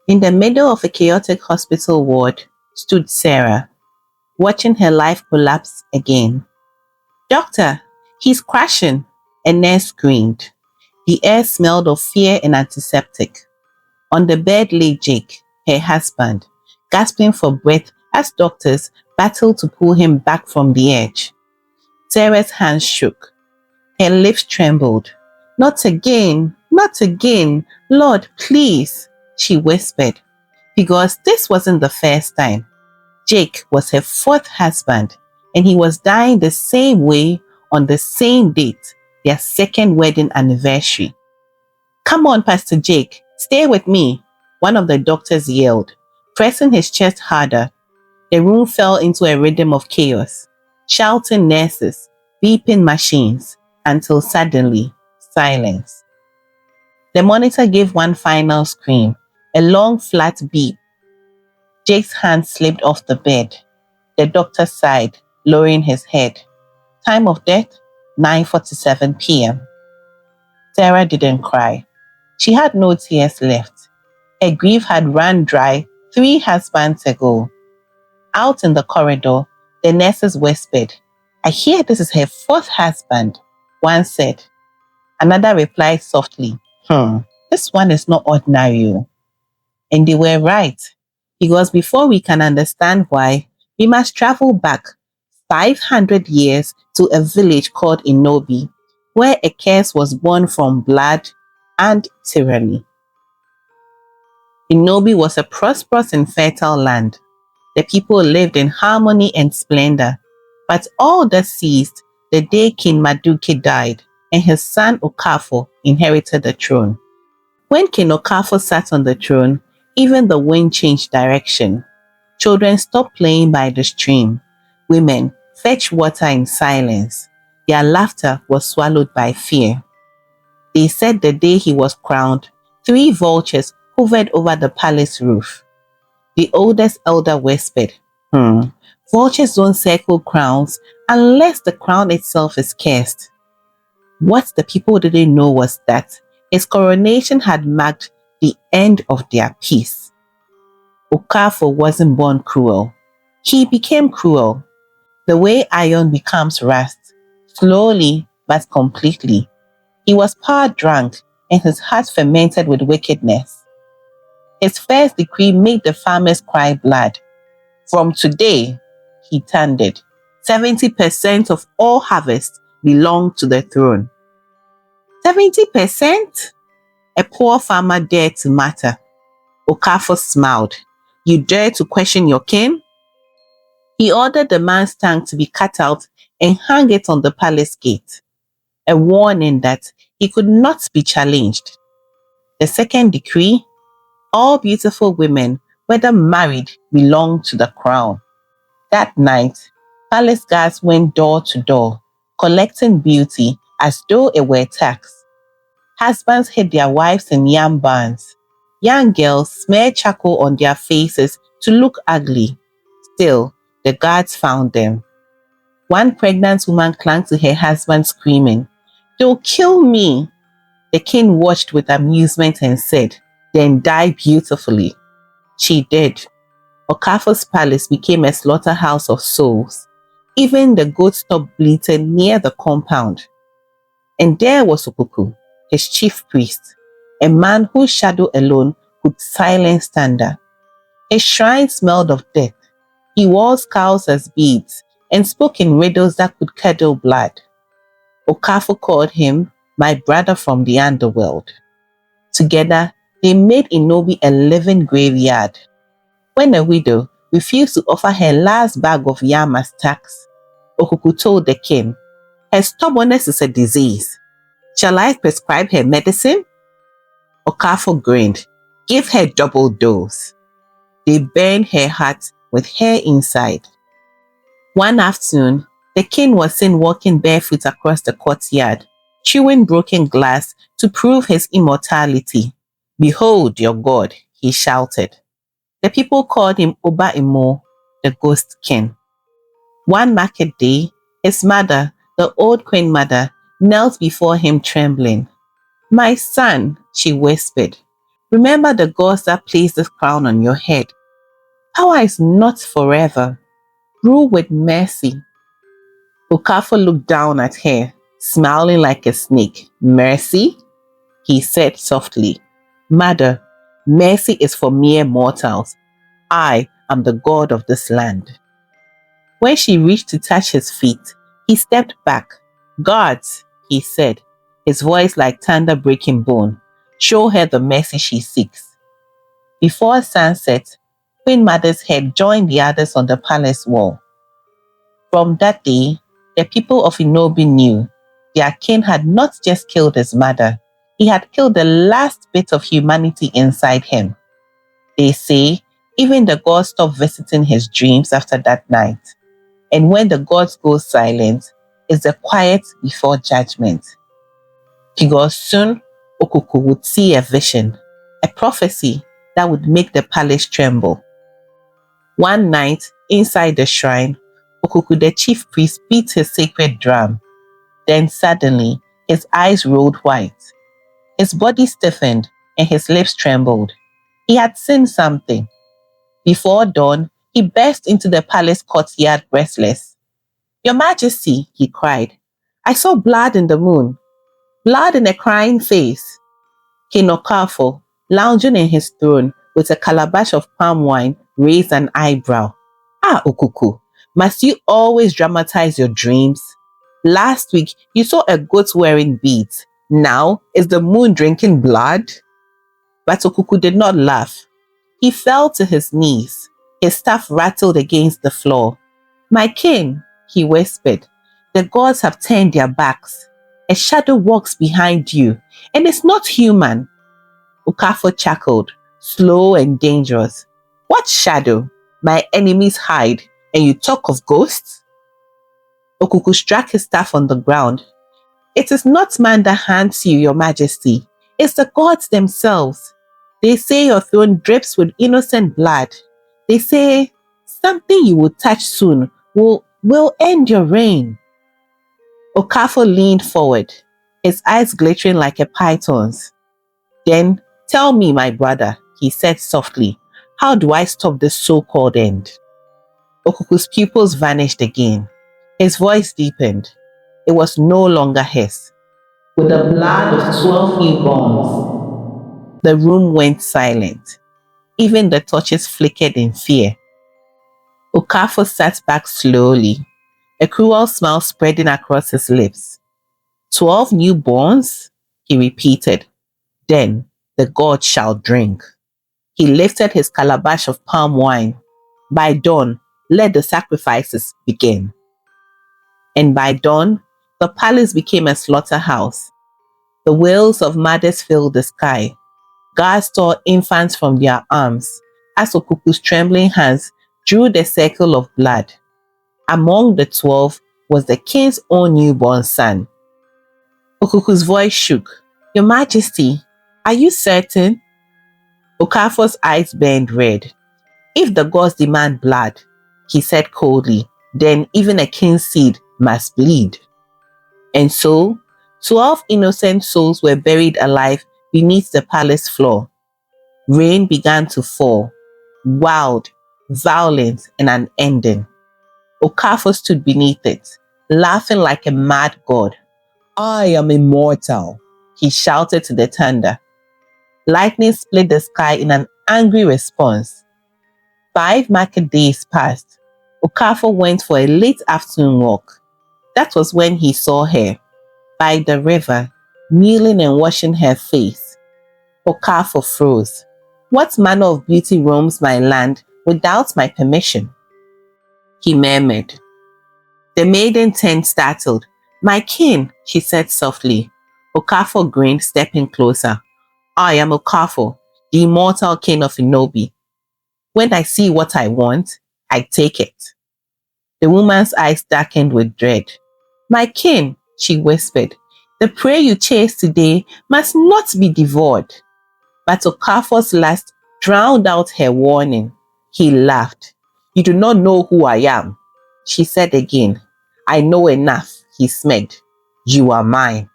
In the middle of a chaotic hospital ward stood Sarah, watching her life collapse again. "Doctor, he's crashing," a nurse screamed. The air smelled of fear and antiseptic. On the bed lay Jake, her husband, gasping for breath as doctors battled to pull him back from the edge. Sarah's hands shook. Her lips trembled. "Not again, not again, Lord, please," she whispered, because this wasn't the first time. Jake was her fourth husband, and he was dying the same way on the same date, their second wedding anniversary. "Come on, Pastor Jake, stay with me," one of the doctors yelled, pressing his chest harder. The room fell into a rhythm of chaos, shouting nurses, beeping machines, until suddenly, silence. The monitor gave one final scream, a long flat beep. Jake's hand slipped off the bed. The doctor sighed, lowering his head. Time of death, 9:47 p.m. Sarah didn't cry. She had no tears left. Her grief had run dry 3 husbands ago. Out in the corridor, the nurses whispered, "I hear this is her 4th husband," one said. Another replied softly, "This one is not ordinary." And they were right, because before we can understand why, we must travel back 500 years to a village called Inobi, where a curse was born from blood and tyranny. Inobi was a prosperous and fertile land. The people lived in harmony and splendor, but all that ceased the day King Maduke died and his son Okafo inherited the throne. When King Okafo sat on the throne, even the wind changed direction. Children stopped playing by the stream. Women fetched water in silence. Their laughter was swallowed by fear. They said the day he was crowned, 3 vultures hovered over the palace roof. The oldest elder whispered, "Vultures don't circle crowns unless the crown itself is cursed." What the people didn't know was that his coronation had marked the end of their peace. Okafo wasn't born cruel. He became cruel. The way iron becomes rust, slowly but completely. He was power drunk and his heart fermented with wickedness. His first decree made the farmers cry blood. From today, he thundered, 70% of all harvest belonged to the throne. 70%? A poor farmer dared to matter. Okafo smiled. "You dare to question your king?" He ordered the man's tongue to be cut out and hung it on the palace gate, a warning that he could not be challenged. The second decree: all beautiful women, whether married, belonged to the crown. That night, palace guards went door to door, collecting beauty as though it were tax. Husbands hid their wives in yam barns. Young girls smeared charcoal on their faces to look ugly. Still, the guards found them. One pregnant woman clung to her husband screaming, "They'll kill me." The king watched with amusement and said, "Then die beautifully." She did. Okafo's palace became a slaughterhouse of souls. Even the goats stopped bleating near the compound. And there was Okuku, his chief priest, a man whose shadow alone could silence thunder. His shrine smelled of death. He wore skulls as beads and spoke in riddles that could curdle blood. Okafo called him my brother from the underworld. Together, they made Inobi a living graveyard. When a widow refused to offer her last bag of yam as tax, Okuku told the king, "Her stubbornness is a disease. Shall I prescribe her medicine?" Okafo grinned. "Give her double dose." They burned her heart with hair inside. One afternoon, the king was seen walking barefoot across the courtyard, chewing broken glass to prove his immortality. "Behold your God," he shouted. The people called him Oba Imo, the ghost king. One market day, his mother, the old queen mother, knelt before him trembling. "My son," she whispered, Remember the gods that placed this crown on your head. Power is not forever. Rule with mercy. Okafor looked down at her, smiling like a snake. Mercy? He said softly. Mother, mercy is for mere mortals. I am the god of this land. When she reached to touch his feet, he stepped back. Guards, he said, his voice like thunder breaking bone. Show her the mercy she seeks. Before sunset, Queen Mother's head joined the others on the palace wall. From that day, the people of Inobi knew their king had not just killed his mother, he had killed the last bit of humanity inside him. They say even the gods stopped visiting his dreams after that night. And when the gods go silent, it's the quiet before judgment. Because soon Okuku would see a vision, a prophecy that would make the palace tremble. One night, inside the shrine, Okuku the chief priest beat his sacred drum. Then suddenly, his eyes rolled white. His body stiffened and his lips trembled. He had seen something. Before dawn, he burst into the palace courtyard breathless. Your Majesty, he cried, I saw blood in the moon, blood in a crying face. King Okafor, lounging in his throne with a calabash of palm wine, raised an eyebrow. Ah, Okuku, must you always dramatize your dreams? Last week, you saw a goat wearing beads. Now, is the moon drinking blood? But Okuku did not laugh. He fell to his knees. His staff rattled against the floor. My king, he whispered, the gods have turned their backs. A shadow walks behind you, and it's not human. Okafor chuckled, slow and dangerous. What shadow? My enemies hide, and you talk of ghosts? Okuku struck his staff on the ground. It is not man that haunts you, your majesty. It's the gods themselves. They say your throne drips with innocent blood. They say something you will touch soon will end your reign. Okafor leaned forward, his eyes glittering like a python's. Then, tell me, my brother, he said softly, how do I stop this so-called end? Okuku's pupils vanished again. His voice deepened. It was no longer his. With the blood of 12 newborns. The room went silent. Even the torches flickered in fear. Okafor sat back slowly, a cruel smile spreading across his lips. 12 newborns? He repeated. Then the gods shall drink. He lifted his calabash of palm wine. By dawn, let the sacrifices begin. And by dawn, the palace became a slaughterhouse. The wails of mothers filled the sky. Guards tore infants from their arms as Okuku's trembling hands drew the circle of blood. Among the 12 was the king's own newborn son. Okuku's voice shook. Your Majesty, are you certain? Okafor's eyes burned red. If the gods demand blood, he said coldly, then even a king's seed must bleed. And so, 12 innocent souls were buried alive beneath the palace floor. Rain began to fall, wild, violent, and unending. Okafor stood beneath it, laughing like a mad god. I am immortal, he shouted to the thunder. Lightning split the sky in an angry response. 5 market days passed. Okafor went for a late afternoon walk. That was when he saw her, by the river, kneeling and washing her face. Okafor froze. What manner of beauty roams my land without my permission? He murmured. The maiden turned startled. My king, she said softly. Okafor grinned, stepping closer. I am Okafor, the immortal king of Inobi. When I see what I want, I take it. The woman's eyes darkened with dread. My king, she whispered, the prey you chase today must not be devoured. But Okafor's lust drowned out her warning. He laughed. You do not know who I am, she said again. I know enough, he smirked. You are mine.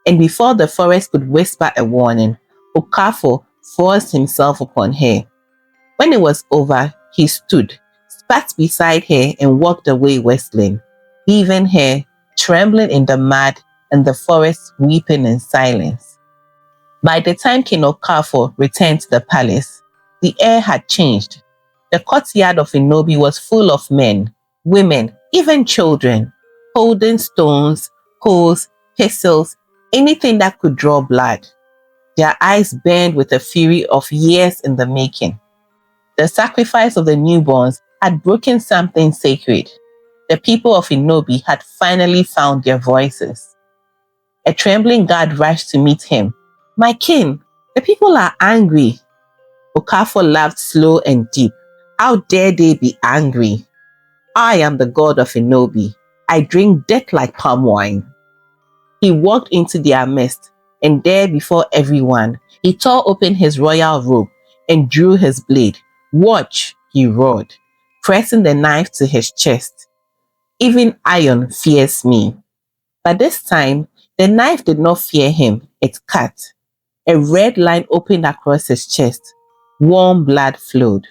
And before the forest could whisper a warning, Okafor forced himself upon her. When it was over, he stood, spat beside her, and walked away whistling, leaving her trembling in the mud and the forest weeping in silence. By the time King Okafor returned to the palace, the air had changed. The courtyard of Inobi was full of men, women, even children, holding stones, hoes, pistols, anything that could draw blood. Their eyes burned with the fury of years in the making. The sacrifice of the newborns had broken something sacred. The people of Inobi had finally found their voices. A trembling guard rushed to meet him. "My king, the people are angry." Okafor laughed slow and deep. "How dare they be angry? I am the god of Inobi. I drink death like palm wine." He walked into their midst, and there before everyone, he tore open his royal robe and drew his blade. "Watch," he roared, pressing the knife to his chest. "Even iron fears me." But this time, the knife did not fear him, it cut. A red line opened across his chest. Warm blood flowed.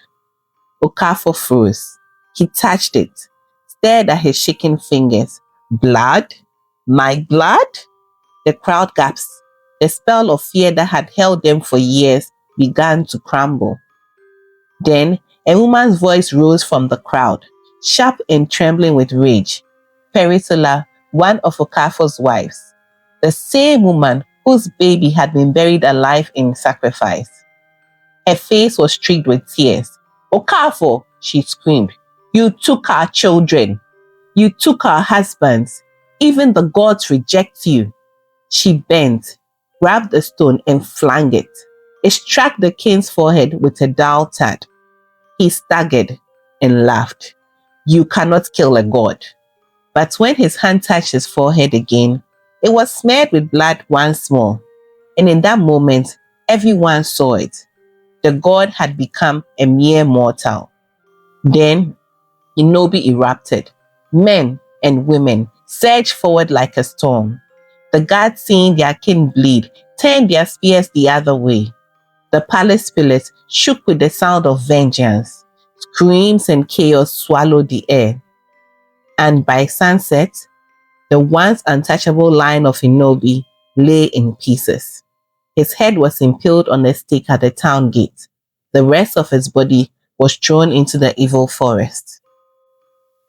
Okafor froze. He touched it, stared at his shaking fingers. "Blood? My blood?" The crowd gasped. The spell of fear that had held them for years began to crumble. Then a woman's voice rose from the crowd, sharp and trembling with rage. Peritola, one of Okafor's wives, the same woman whose baby had been buried alive in sacrifice. Her face was streaked with tears. "Okafor," she screamed, "you took our children. You took our husbands. Even the gods reject you." She bent, grabbed a stone, and flung it. It struck the king's forehead with a dull thud. He staggered and laughed. "You cannot kill a god." But when his hand touched his forehead again, it was smeared with blood once more. And in that moment, everyone saw it. The god had become a mere mortal. Then Inobi erupted. Men and women surged forward like a storm. The guards, seeing their king bleed, turned their spears the other way. The palace pillars shook with the sound of vengeance. Screams and chaos swallowed the air. And by sunset, the once untouchable lion of Inobi lay in pieces. His head was impaled on a stake at the town gate. The rest of his body was thrown into the evil forest.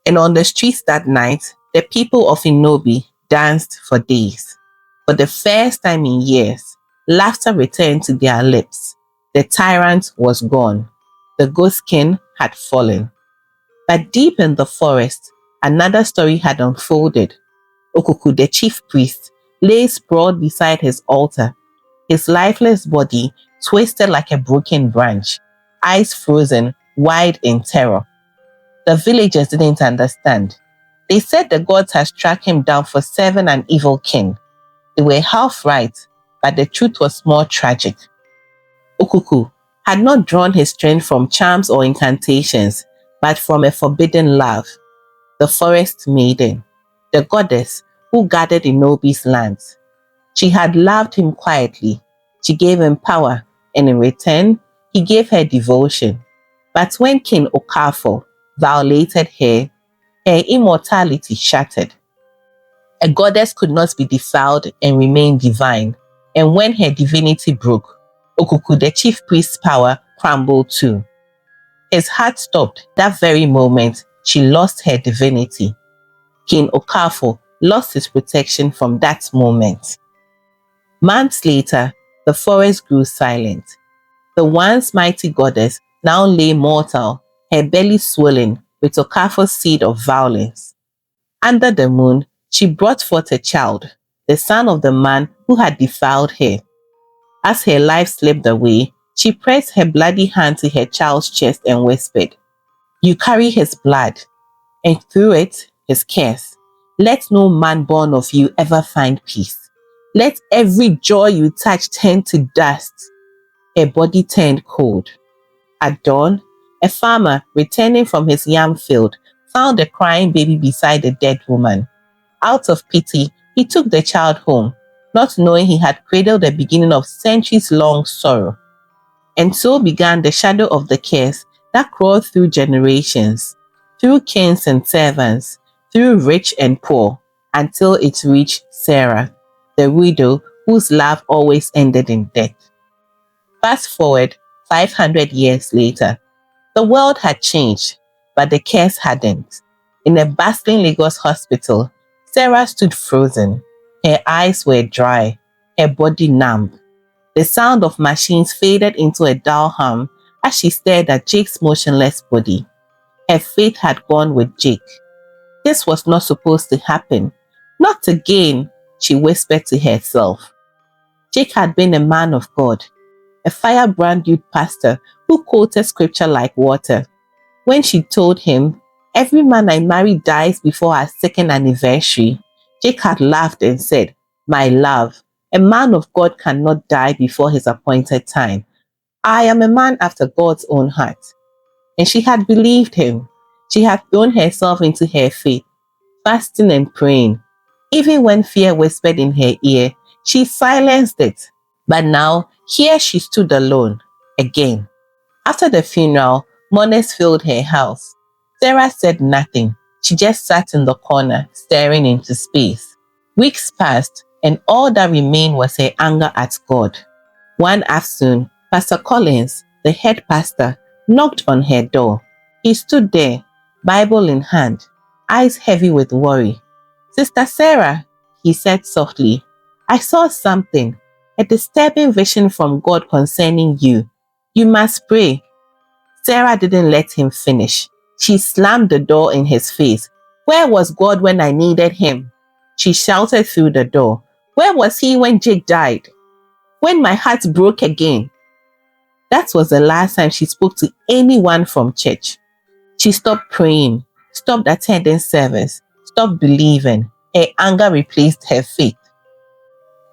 And on the streets that night, the people of Inobi danced for days. For the first time in years, laughter returned to their lips. The tyrant was gone. The ghost king had fallen. But deep in the forest, another story had unfolded. Okuku, the chief priest, lay sprawled beside his altar, his lifeless body twisted like a broken branch, eyes frozen wide in terror. The villagers didn't understand. They said the gods had struck him down for serving an evil king. They were half right, but the truth was more tragic. Okuku had not drawn his strength from charms or incantations, but from a forbidden love. The forest maiden, the goddess who guarded Inobi's lands. She had loved him quietly. She gave him power, and in return, he gave her devotion. But when King Okafor violated her, her immortality shattered. A goddess could not be defiled and remain divine, and when her divinity broke, Okuku, the chief priest's power, crumbled too. His heart stopped that very moment she lost her divinity. King Okafor lost his protection from that moment. Months later, the forest grew silent. The once mighty goddess now lay mortal, her belly swollen with Okafor's seed of violence. Under the moon, she brought forth a child, the son of the man who had defiled her. As her life slipped away, she pressed her bloody hand to her child's chest and whispered, "You carry his blood, and through it, his curse. Let no man born of you ever find peace. Let every joy you touch turn to dust." Her body turned cold. At dawn, a farmer returning from his yam field found a crying baby beside a dead woman. Out of pity, he took the child home, not knowing he had cradled the beginning of centuries-long sorrow. And so began the shadow of the curse that crawled through generations, through kings and servants, through rich and poor, until it reached Sarah, the widow whose love always ended in death. Fast forward 500 years later, the world had changed, but the curse hadn't. In a bustling Lagos hospital, Sarah stood frozen. Her eyes were dry, her body numb. The sound of machines faded into a dull hum as she stared at Jake's motionless body. Her faith had gone with Jake. This was not supposed to happen. Not again, she whispered to herself. Jake had been a man of God, a firebrand youth pastor who quoted scripture like water. When she told him, "Every man I marry dies before our second anniversary," Jake had laughed and said, "My love, a man of God cannot die before his appointed time. I am a man after God's own heart." And she had believed him. She had thrown herself into her faith, fasting and praying. Even when fear whispered in her ear, she silenced it. But now, here she stood alone, again. After the funeral, mourners filled her house. Sarah said nothing. She just sat in the corner, staring into space. Weeks passed, and all that remained was her anger at God. One afternoon, Pastor Collins, the head pastor, knocked on her door. He stood there, Bible in hand, eyes heavy with worry. "Sister Sarah," he said softly, "I saw something, a disturbing vision from God concerning you. You must pray." Sarah didn't let him finish. She slammed the door in his face. "Where was God when I needed him?" She shouted through the door. "Where was he when Jake died? When my heart broke again?" That was the last time she spoke to anyone from church. She stopped praying, stopped attending service, stopped believing. Her anger replaced her faith.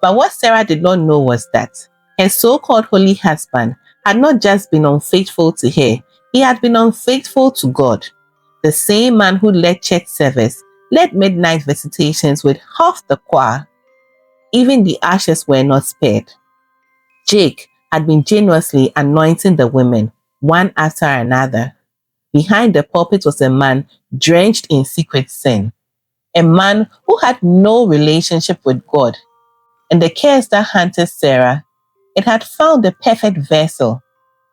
But what Sarah did not know was that her so-called holy husband had not just been unfaithful to her, he had been unfaithful to God. The same man who led church service, led midnight visitations with half the choir. Even the ashes were not spared. Jake had been generously anointing the women, one after another. Behind the pulpit was a man drenched in secret sin, a man who had no relationship with God. And the curse that haunted Sarah, it had found the perfect vessel,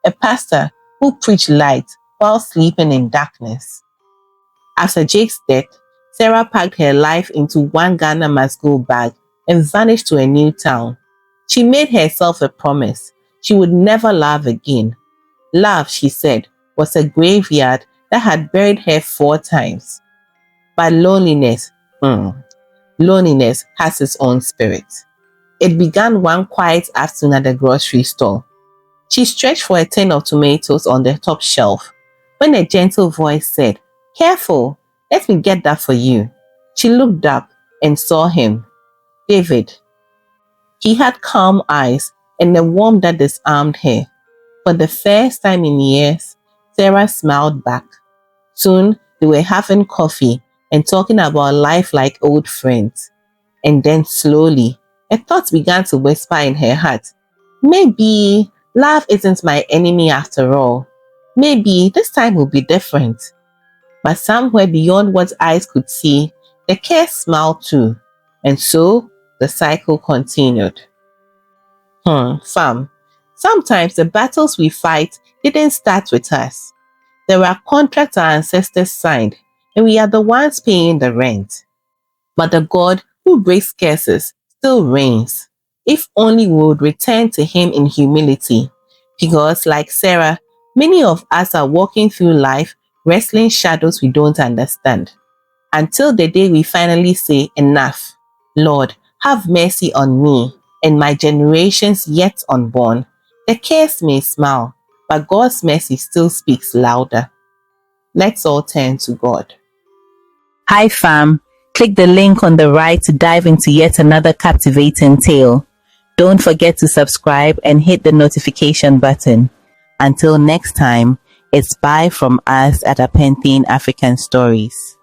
a pastor who preached light while sleeping in darkness. After Jake's death, Sarah packed her life into one Ghana must-go bag and vanished to a new town. She made herself a promise. She would never love again. Love, she said, was a graveyard that had buried her 4 times. But loneliness has its own spirit. It began one quiet afternoon at the grocery store. She stretched for a tin of tomatoes on the top shelf when a gentle voice said, "Careful, let me get that for you." She looked up and saw him, David. He had calm eyes and a warmth that disarmed her. For the first time in years, Sarah smiled back. Soon, they were having coffee and talking about life like old friends. And then slowly, a thought began to whisper in her heart. Maybe love isn't my enemy after all. Maybe this time will be different. But somewhere beyond what eyes could see, the curse smiled too. And so, the cycle continued. Fam, sometimes the battles we fight didn't start with us. There are contracts our ancestors signed, and we are the ones paying the rent. But the God who breaks curses still reigns. If only we would return to him in humility. Because, like Sarah, many of us are walking through life wrestling shadows we don't understand. Until the day we finally say, "Enough. Lord, have mercy on me and my generations yet unborn." The curse may smile, but God's mercy still speaks louder. Let's all turn to God. Hi fam, click the link on the right to dive into yet another captivating tale. Don't forget to subscribe and hit the notification button. Until next time, it's bye from us at Apenthene African Stories.